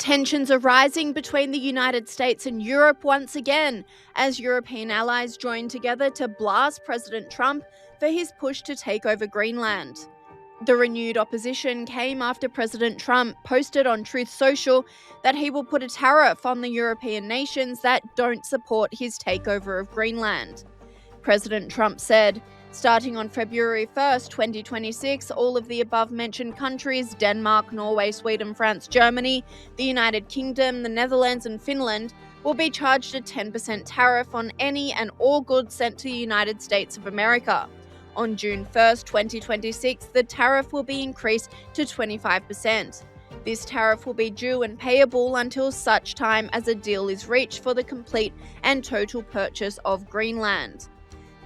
Tensions are rising between the United States and Europe once again, as European allies join together to blast President Trump for his push to take over Greenland. The renewed opposition came after President Trump posted on Truth Social that he will put a tariff on the European nations that don't support his takeover of Greenland. President Trump said, starting on February 1st, 2026, all of the above-mentioned countries, Denmark, Norway, Sweden, France, Germany, the United Kingdom, the Netherlands and Finland, will be charged a 10% tariff on any and all goods sent to the United States of America. On June 1st, 2026, the tariff will be increased to 25%. This tariff will be due and payable until such time as a deal is reached for the complete and total purchase of Greenland.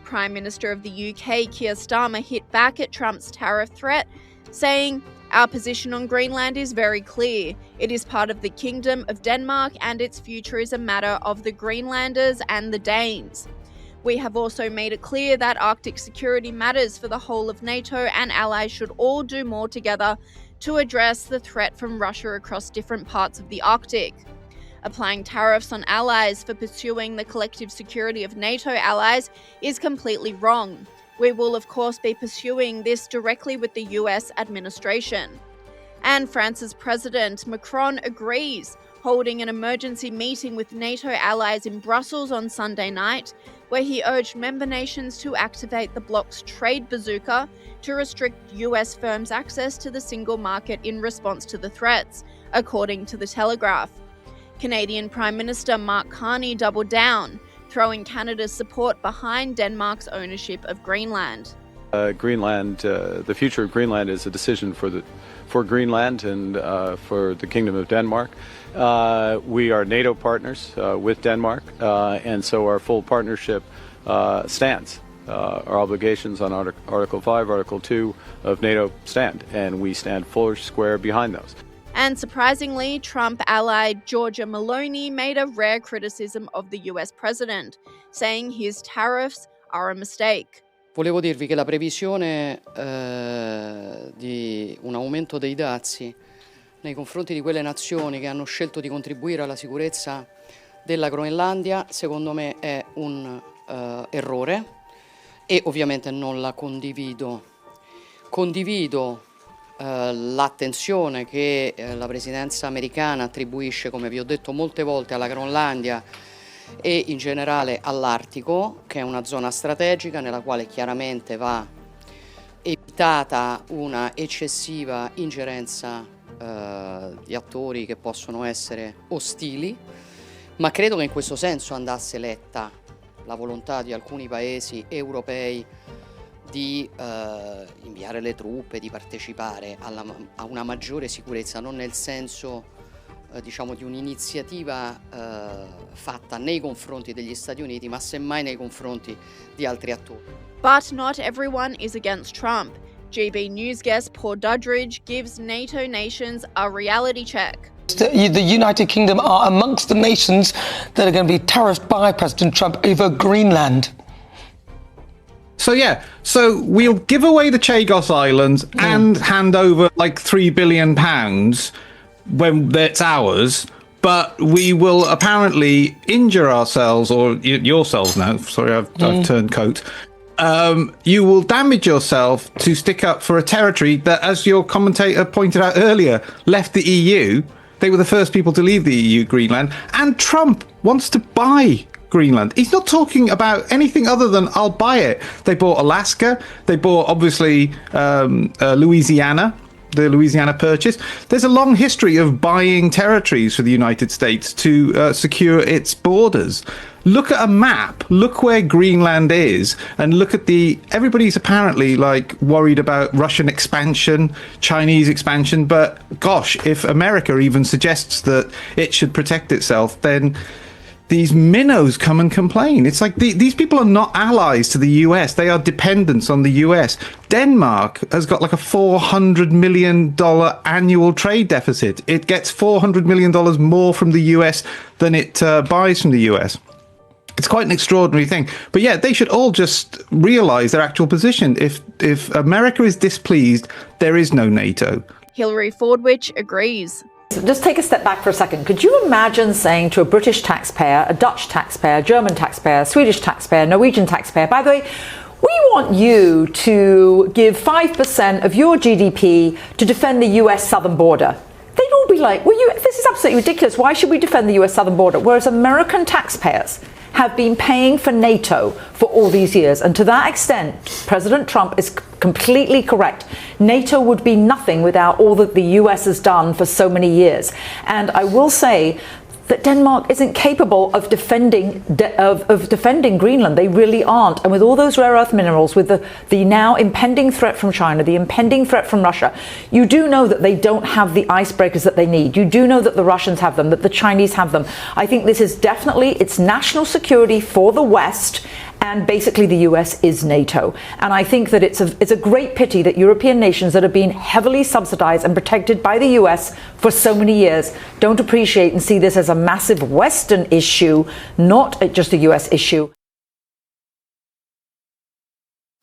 Prime Minister of the UK, Keir Starmer, hit back at Trump's tariff threat, saying, "Our position on Greenland is very clear. It is part of the Kingdom of Denmark and its future is a matter of the Greenlanders and the Danes. We have also made it clear that Arctic security matters for the whole of NATO and allies should all do more together to address the threat from Russia across different parts of the Arctic. Applying tariffs on allies for pursuing the collective security of NATO allies is completely wrong. We will of course be pursuing this directly with the US administration." And France's President Macron agrees, holding an emergency meeting with NATO allies in Brussels on Sunday night, where he urged member nations to activate the bloc's trade bazooka to restrict US firms' access to the single market in response to the threats, according to The Telegraph. Canadian Prime Minister Mark Carney doubled down, throwing Canada's support behind Denmark's ownership of Greenland. The future of Greenland is a decision for Greenland and for the Kingdom of Denmark. We are NATO partners with Denmark, and so our full partnership stands. Our obligations on Article 5, Article 2 of NATO stand, and we stand full square behind those. And surprisingly, Trump ally Giorgia Meloni made a rare criticism of the US president, saying his tariffs are a mistake. Volevo dirvi che la previsione di un aumento dei dazi nei confronti di quelle nazioni che hanno scelto di contribuire alla sicurezza della Groenlandia, secondo me è un errore e ovviamente non la condivido. Condivido l'attenzione che la presidenza americana attribuisce, come vi ho detto molte volte, alla Groenlandia e in generale all'Artico, che è una zona strategica nella quale chiaramente va evitata una eccessiva ingerenza di attori che possono essere ostili, ma credo che in questo senso andasse letta la volontà di alcuni paesi europei di inviare le truppe, di partecipare a una maggiore sicurezza, non nel senso diciamo di un'iniziativa fatta nei confronti degli Stati Uniti, ma semmai nei confronti di altri attori. But not everyone is against Trump. GB News guest Paul Dudridge gives NATO nations a reality check. The United Kingdom are amongst the nations that are going to be tariffed by President Trump over Greenland. So we'll give away the Chagos Islands and hand over like £3 billion when that's ours, but we will apparently injure ourselves, or yourselves now, sorry, I've turned coat. You will damage yourself to stick up for a territory that, as your commentator pointed out earlier, left the EU. They were the first people to leave the EU, Greenland, and Trump wants to buy Greenland. He's not talking about anything other than I'll buy it. They bought Alaska. They bought, obviously, Louisiana, the Louisiana Purchase. There's a long history of buying territories for the United States to secure its borders. Look at a map. Look where Greenland is, and look at everybody's apparently like worried about Russian expansion, Chinese expansion. But gosh, if America even suggests that it should protect itself, then these minnows come and complain. It's like these people are not allies to the US. They are dependents on the US. Denmark has got like a $400 million annual trade deficit. It gets $400 million more from the US than it buys from the US. It's quite an extraordinary thing. But yeah, they should all just realize their actual position. If America is displeased, there is no NATO. Hillary Fordwich agrees. Just take a step back for a second. Could you imagine saying to a British taxpayer, a Dutch taxpayer, German taxpayer, Swedish taxpayer, Norwegian taxpayer, by the way, we want you to give 5% of your GDP to defend the US southern border. They'd all be like, well, this is absolutely ridiculous. Why should we defend the US southern border? Whereas American taxpayers have been paying for NATO for all these years. And to that extent, President Trump is completely correct. NATO would be nothing without all that the US has done for so many years. And I will say that Denmark isn't capable of defending Greenland. They really aren't. And with all those rare earth minerals, with the now impending threat from China, the impending threat from Russia, you do know that they don't have the icebreakers that they need. You do know that the Russians have them, that the Chinese have them. I think this is definitely, it's national security for the West, and basically the US is NATO. And I think that it's a great pity that European nations that have been heavily subsidized and protected by the US for so many years don't appreciate and see this as a massive Western issue, not just a US issue.